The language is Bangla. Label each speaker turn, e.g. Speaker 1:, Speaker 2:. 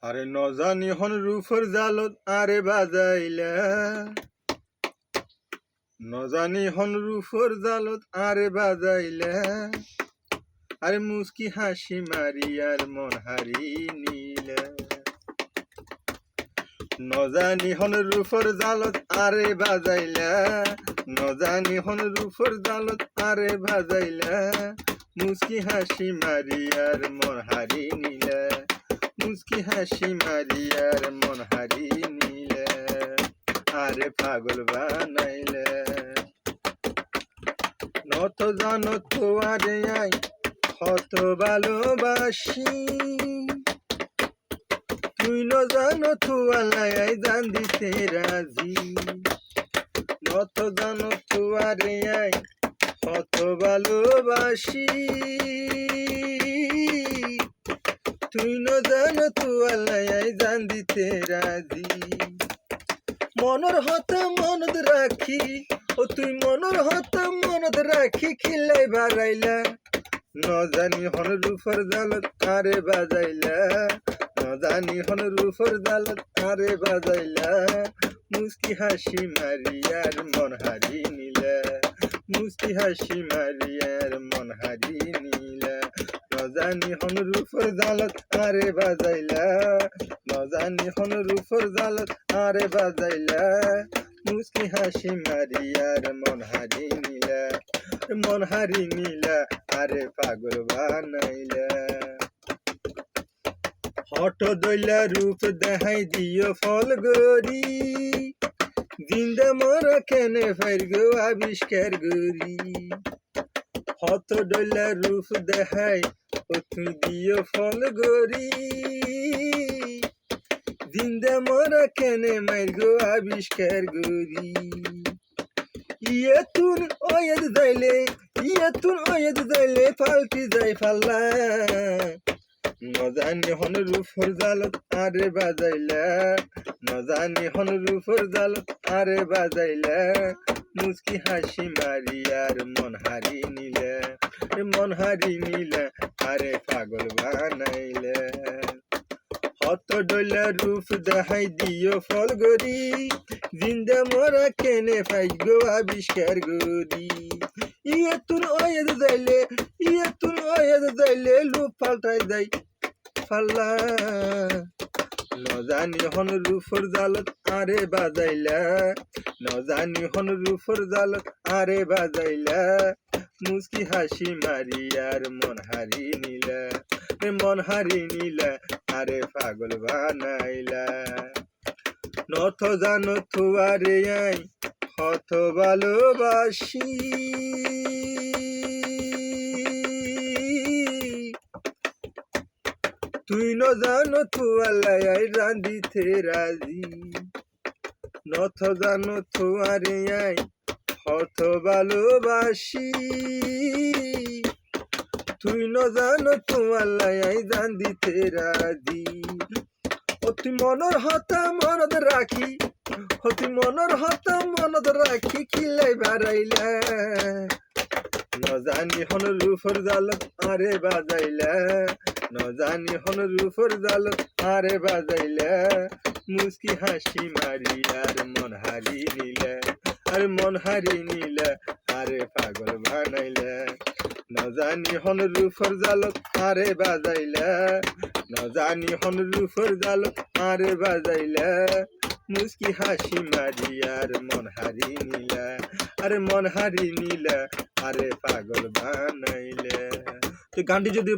Speaker 1: আরে নজানি হন রূপর জালত আরে বাজাইলা, নজানি হন রূপর জালত আরে বাজাইলা, আরে মুস্কি হাসি মারিয়ার মন হারি নিলে। নজানি হন রূপর জালত আরে বাজাইলা, নজানি হন রূপর জালত আরে বাজাইলা, মুস্কি হাসি মারিয়ার মন হারি নিলে, মুস্কি হাসি মারিয়ার মন হারি নিলে, আরে পাগল বানাইলে। নত জানো তো আরে আই কত ভালোবাসি, তুই ন জানো তো আলাই জান দিতে রাজি। নত জানো তো আরে আই কত ভালোবাসি, তুই ন জানো তো আলাই জান দিতে রাজি। মনের হতা মনত রাখি, ও তুই মনের হতা মনত রাখি খিলাই বাড়াইলা, নজানি হন রূপর জালত আরে বাজাইলা, নজানি হন রূপর জালত আরে বাজাইলা, মুস্কি হাসি মারিয়ার মন হারি নিলা, মুস্কি হাসি মারিয়ার মন হারি নিলা। নজানি হন রূপর জালত আরে বাজাইলা, নজানি হন রূপর জালত আরে বাজাইলা, মুস্কি হাসি মারিয়ার মন হারি নিলা, মন হারি নিলা, আরে পাগল বানাইলা। হট দইলা রূপ দেখাই দিও ফল গরি, জিন্দা মরা কেনে ফাইর গো আবিষ্কার গরি। হট দইলা রূপ দেখাই ও তুই দিও ফল গরি, জিন্দা মরা কেনে মাইর গো আবিষ্কার গরি। ইয়ে তুন ওয়েদ যাইলে, ইয়ে তুন ওয়েদ যাইলে পাল্টি যাই ফাল্লা, নজানি হন রূপর জালত আরে বাজাইলা, নজানি হন রূপর জালত আরে বাজাইলা, মুস্কি হাসি মারিয়ার মন হারি নিলে, মন হারি নিলে, আরে পাগল বানাইলে। হত ডইলা রূপ দেখাই দিও ফল গরি, জিন্দা মরা কেনে ফাই গো আবিষ্কার গরি। ইয়ে তুন ওয়েদ যাইলে, ইয়ে তুন ওয়েদ যাইলে লুপ পাল্টাই যাই ফাল্লা, নজানি হন রূপর জালত আরে বাজাইলা, নজানি হন রূপর জালত আরে বাজাইলা, মুস্কি হাসি মারিয়ার মন হারি নিলা, মন হারি নিলা, আরে পাগল বানাইলা। নত জানো তো আরে আই কত ভালোবাসি, তুই ন জানো তো আলাই রাঁধিতে রাজি। নত জানো তো আরে আই কত ভালোবাসি, তুই ন জানো তো আলাই রাঁধিতে রাজি। ও তুই মনের হতা মনত রাখি, ও তুই মনের হতা মনত রাখি খিলাই বাড়াইলা, নজানি হন রূপর জালত আরে বাজাইলা, নজানি হন রূপর জালত আরে বাজাইলা, মুস্কি হাসি মারিয়ার মন হারি নিলা, আরে মন হারি নিলা, আরে পাগল বানাইলা। নজানি হন রূপর জালত আরে বাজাইলা, নজানি হন রূপর জালত আরে বাজাইলা, মুস্কি হাসি মারিয়ার মন হারি নিলা, আরে মন হারি নিলা, আরে পাগল বানাইলে। তো গানটি যদি